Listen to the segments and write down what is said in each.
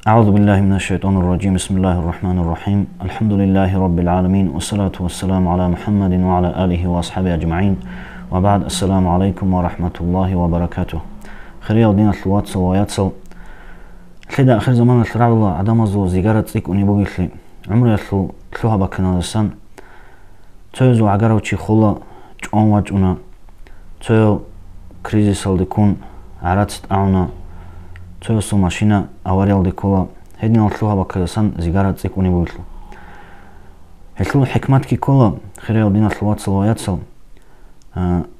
أعوذ بالله من الشيطان الرجيم. بسم الله الرحمن الرحيم. الحمد لله رب العالمين والصلاة والسلام على محمد وعلى آله وأصحابه أجمعين وبعد. السلام عليكم ورحمة الله وبركاته. خير دين الواتس وياتسل خدا آخر زمان الرعب الله عدم زو زيجارة تيك ونبوي خلي عمر يخلو خلوها بكنا السن تيزو عجرو تشي خلا جون وجونا تيو كريزيس الدكون عرات أعونا تيو سو ماشينا أوريال ديكولا هدين الخلوها بكنا السن زيجارة تيك ونبوي خلو هخلو حكمات كي كلا خير دين الواتس وياتسل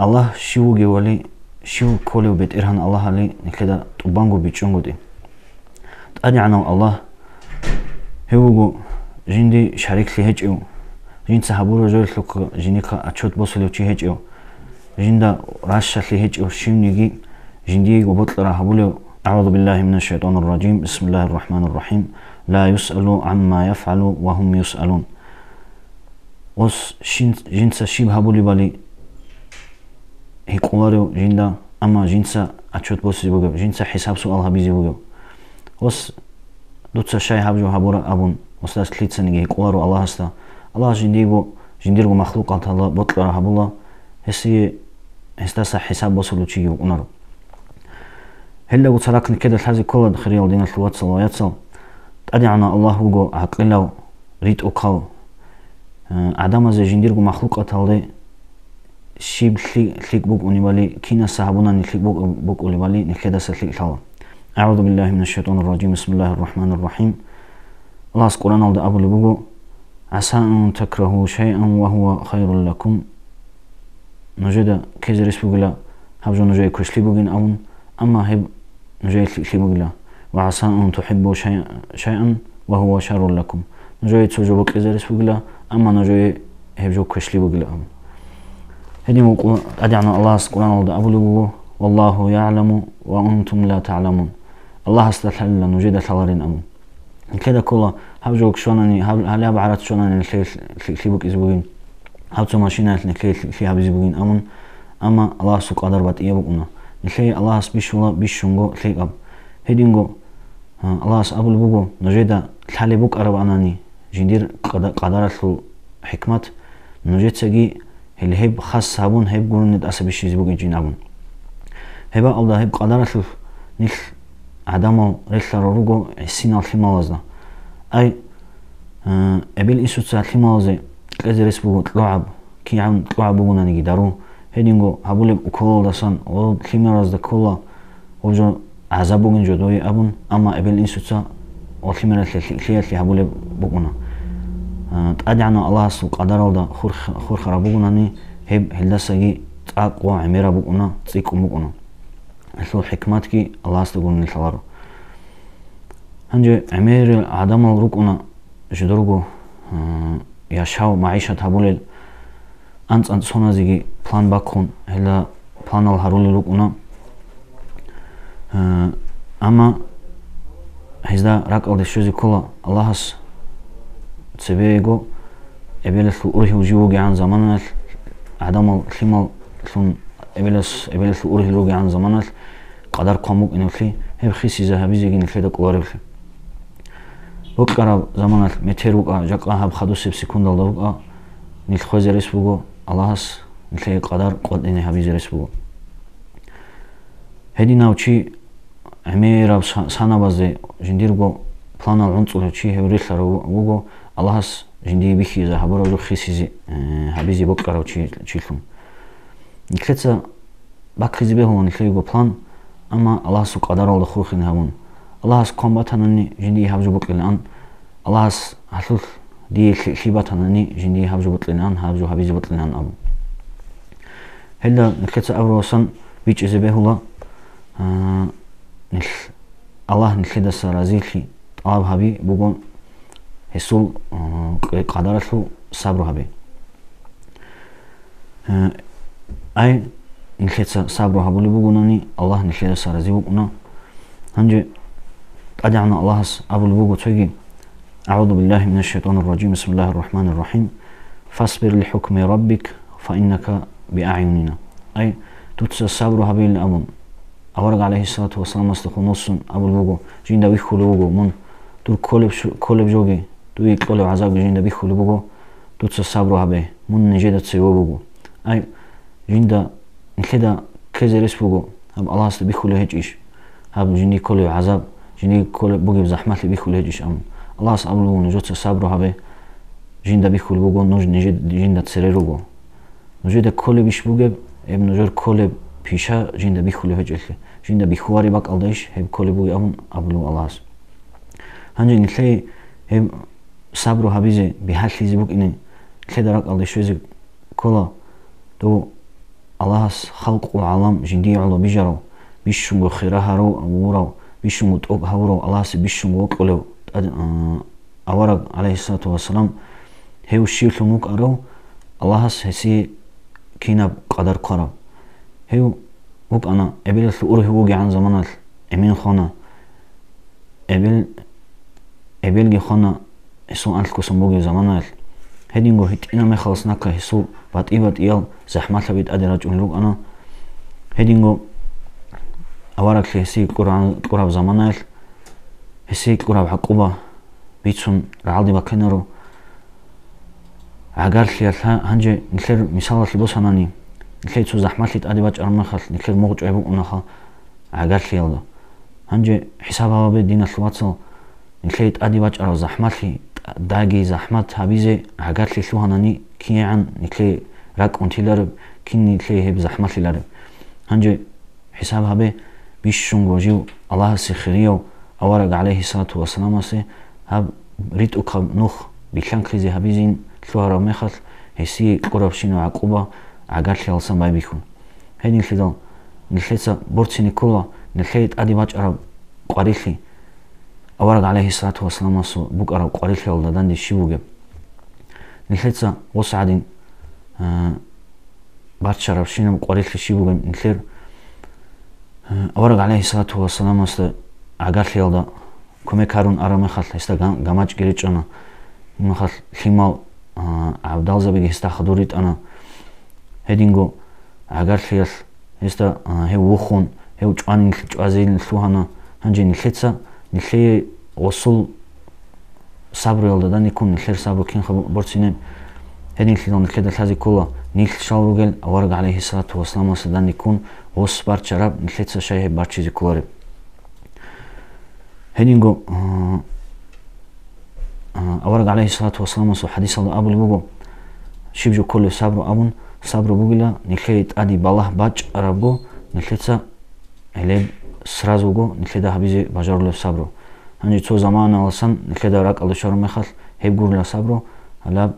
الله شو جوالي شو كله بيت إرهان الله علي نكدا تبانغو بيتشونغو دي تاني عنو الله هوغو جندي شريك لي هجيو جند سحبورو جول لوك جنيكا اتشوت بوسلو تشي هجيو جندا راشا لي هجيو شينيغي جندي وبطلرا هبولو. أعوذ بالله من الشيطان الرجيم. بسم الله الرحمن الرحيم. لا يسألوا عما يفعلوا وهم يسألون. وس جنسا شيب هبولي بالي هيقولارو جندا أما جنسا اتشوت بوسلو بوغو جنسا حساب سؤال هبيزي بوغو وس دوتسا شاي هبجو هبورا أبون وستاس كليتسا نيجي هيقولارو الله هستا الله جنديرغو مخلوقات الله بطلرا هبولا هسي هستاسا حساب بوسلو تشي يقونارو هلا وتراكن كده الحازي كله خريال دين الواتس وياتسل تادي عنا الله هوغو عقلو ريت اوكاو عدما زي جنديرغو مخلوقات الله شيب خليك بوك ونبالي كينا صاحبونا نخليك بوك ونبالي نخليدا سخليك ثالا. أعوذ بالله من الشيطان الرجيم. بسم الله الرحمن الرحيم. الله سقران على أبو لبوغو عسى أن تكرهوا شيئا وهو خير لكم. نجد كيزرس بوغلا هبجو نجي كشلي بوغين أون أما هب نجي لي بوغلا وعسى أن تحبوا شيئا وهو شر لكم. نجي تسوجو كيزرس بوغلا أما نجي هبجو كشلي بوغلا أون هدي موقع أدعنا الله سقران على أبو لبوغو والله يعلم وأنتم لا تعلمون. الله استحل نجد ثلارين أمون كده كله هبجوك شوناني هل بعرت شوناني الخيبوك إزبوين هبتو ماشينات الخي هبزبوين أمون أما الله سوق قدر بات إيابوكنا الخي الله سبيشولا بيشونغو الخي أب هدينغو الله سأبو لبوغو نجد الحالي بوك أرب أناني جندير قدر حكمات نجد سجي اللي هيب خاص هبون هيب قولون ندأس بيشيزبوك جين أبون هبا الله هب قدر نخ عدمو ريخلر روغو السين الخمالازنا أي أبيل إنسوتسا الخمالازي كازرس بوغو تلعب كي عم تلعب بوغونا نيجي دارو هيدينغو هبولي وكول داسان والخمالاز دا كولا وجو عذابوغن جدوي أبون أما أبيل إنسوتسا والخمالاز اللي هبولي بوغونا تأدعنا الله سوق قدر الله خور خرابوغونا ني هب هلدساجي تاقوا عميرا بوغونا تيكو بوغونا الحو حكماتكي الله استقول نخلارو هنجي عمير عدم الركونا جدرغو يشاو معيشة هبولل أنت سونا زيجي بلان باكون هلا بلان الهرولي ركونا أما هزدا راك الدشوزي كلا الله هس تسبيغو أبيلث أوريه وجيوغي عن زمانه عدم الخمال ثم أبيلث أوريه لوغي عن زمانه قدر قاموك إنه خلي هب خيسي ذهبي زيجي نخلي دك وارب خلي وقرا زمانه متر وقا جاقا هب خدو سب سكوندال وقا نخوز ريس بوغو الله هس نخلي قدر قد إنه هبي زريس بوغو هدي ناوشي عميرا سانا بازي جنديرغو بلانا العنصر شي هب ريخلر وغو الله هس جندي بيخي ذهبرو لو خيسي هبي زي بقرا تشيلهم نخليتsa باكريزي بهون نخليغو بلان أما الله سوق قدر الله خورخين هون الله سوق كمباتناني جندي هبجو بطلان الله سوق هلوث دي خيباتناني جندي هبجو بطلان هبجو هبيزي بطلان أبو هلا نخليتsa أبروسان بيج إزبه الله الله نخليدا سرازيخي طلب هبي بوغون هسول قدرته صبر هبي أي نخليتsa صبر هبولي بوغوناني الله نخليدا سرازي بوغونا هنجي أدعنا الله أبو البوغو تيجي. أعوذ بالله من الشيطان الرجيم. بسم الله الرحمن الرحيم. فاصبر لحكم ربك فإنك بأعيننا. أي توتس الصبر هبي الأمم أورق عليه الصلاة والسلام استخو نص أبو البوغو جين دا ويخو لوغو من дур колеб жоги дуи колеб азаб жинда бихули буго дуца сабру хабе мун нежеда цево буго ай жинда нхеда кезерес буго хаб аллахс бихули хечиш хаб жинди колеб азаб жинди колеб буги захмат бихули хечиш ам аллахс аблу нежоца сабру хабе жинда бихули буго нож нежеда жинда цереруго ножеда колебиш буге еб ножер колеб пиша жинда бихули хечелхе жинда бихуари бак алдаш еб колеб буги абун аблу аллахс هنجي نتلاقي هم صبروا هبيزي بحال ليزي بوك إني تلاقي دراك الله شوزي كلا دو الله خلق وعالم جندي على بيجرو بيشونغو خيرها رو أورو بيشونغو توق هورو الله بيشونغو كلو أورق عليه الصلاة والسلام هيو الشيء لنوك أرو الله هسي كينا قدر قرب هيو بوك أنا أبيل الثور هوجي عن زمان أمين خانة أبيلجي خانة هسو أنت كسموجي زمانال هدينغو هتينا ما خلصناك هسو بات إيال زحمة بيت أدرج أنلوك أنا هدينغو أورك هسي قراب زمانال هسي قراب حقوبة بيتسون رعالدي بكنرو عقار خيالها هنجي نخير مثالات لبوس هناني نخير تو زحمة ليت أدباج أرمخل نخير موج عيبو أنخا عقار خيال ده هنجي حسابها بدينا الواتسل نخير أدباج أرو زحمة لي داقي زحمة هبيزي عقار لي ثوهناني كي عن نخير راك أنتي لارب كي نخير هب زحمة لي لارب هنجي حسابها بي بيشون وجيو الله سيخريو أورق عليه الصلاة والسلام سي هب ريت أقب نوخ بيشان كريزي هبيزين ثوهرا مخل هسي قرب شينو عقوبة عقار لي السان باي بيكون هيدي نخير نخير بورتسيني كولا نخير أدباج أرو قريخي أورق عليه الصلاة والسلام سو بوك أرو قريخي والدان دي شيبوغب نخير وسعدين بارت شرب شينو قريخي شيبوغب نخير أورق عليه الصلاة والسلام است عقار لي والدا كومي كارون أرو مخل هستا غاماج جريج أنا مخل خيمال عبدال زبيغي هستا خدوريت أنا هيدينغو عقار لي هستا هيو وخون هيو جواني جوازين الثوهانا هنجي نخير نخير وصول صبر يلدان يكون نخير صبر كين خبر برسينم هدين خلال نخير الحزي كله نيخ شالوغل أورق عليه الصلاة والسلام سدان يكون وص بار شراب نخير شيء بار شيء كلارب هدينغو أورق عليه الصلاة والسلام سو حديث الله أبو لبوغو شبجو كل صبر أبون صبر بوغلا نخير أدي بالله باج أرابو نخير هلب سرازوغو نخيدا هبيزي باجارلو صبرو هنجي تو زمان алсан نخيدا راك алышару мехал هبغورلا صبرو هلا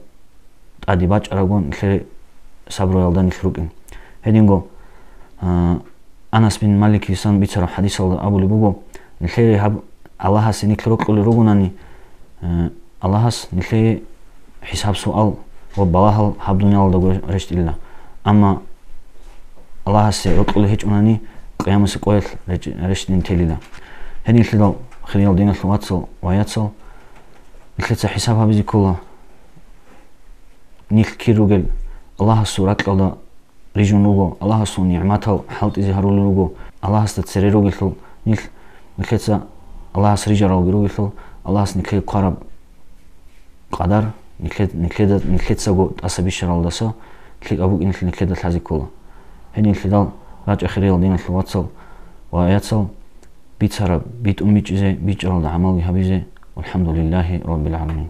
ادي باج ارغو نخير صبرو يلدان نخروكين هدينغو انس بن مالك يسان بيتر حديث ابو لبوغو نخير هب الله سني كروكل روغوناني الله نخير حساب سؤال وبالله هب دنيا لدغو رشت إلا اما الله سي روكل هيج اوناني قيامس قويل رشدين تليلا هني خلال خلال دين الواتسل وياتسل نخلص حسابها بزي كلها نيخ كيروغل الله سورك الله ريجون لوغو الله سو نعمته حالت إزهارو لوغو الله ستسريروغل نيخ نخلص الله سريجاروغل الله سنكي قرب قدر نخلص غو تاسبي شرالدسا كليك ابوك نخلص الحزي كلها هني خلال راج أخيرا دين الواتسل وياتسل بيت سرب بيت أمي جزء بيت جرال عمل هبيزه والحمد لله رب العالمين.